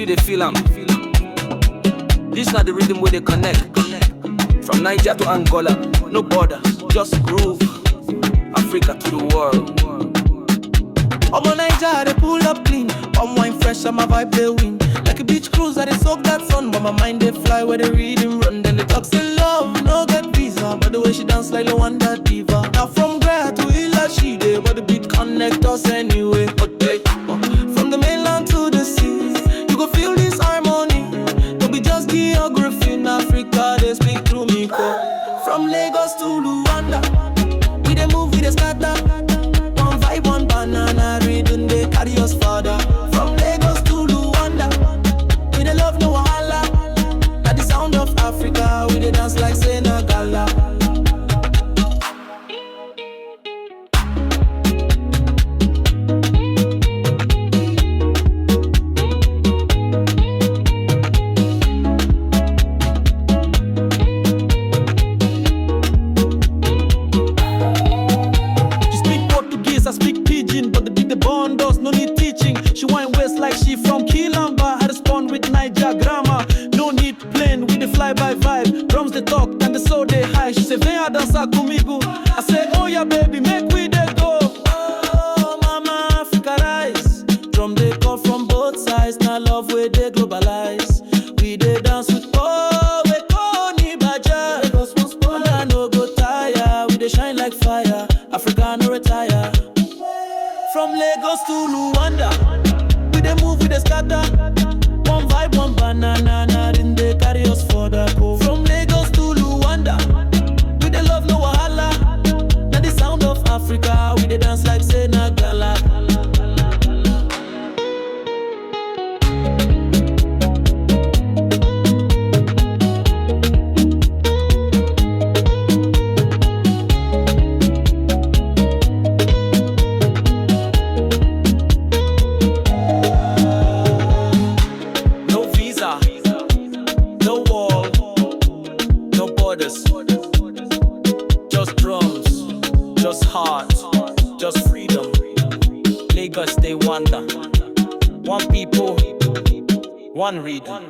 you they feel am. This not the rhythm where they connect. From Niger to Angola, no borders, just groove. Africa to the world. I'm on Niger, they pull up clean. I'm wine fresh, and my vibe they win. Like a beach cruise, I they soak that sun. But my mind they fly where they read and run. Then they talk say love, no get visa. But the way she dance like Luanda diva. Now from Greya to Ila she dey, but the beat connect us anyway. Okay. From the mainland to the sea, you go feel this harmony. Don't be just geography in Africa, they speak through me. From Lagos to Luanda, we dey move, we dey scatter. One vibe, one banana rhythm, they carry us further. From Lagos to Luanda, we dey love no wahala. At the sound of Africa, we dey dance like Senegala. I speak pidgin, but the beat the bond does, no need teaching. She wine waist like she from Kilamba. Had a spawn with Niger grammar. No need plane with the fly by vibe. Drums they talk and the soul they high. She say venha dançar comigo. I say oh yeah baby, make we dey go. Oh mama Africa rise. Drum they come from both sides. Now love where they globalize. We dey dance with oh we go ni baja. I no go tire. We dey shine like fire. Africa no retire. From Lagos to Luanda, we dey move, we dey scatter. One vibe, one banana, then they carry us further. Go. From Lagos to Luanda, we dey love no wahala. Now the sound of Africa, we dey dance like Senegala. Just drums, just heart, just freedom. Lagos they wonder. One people, one rhythm.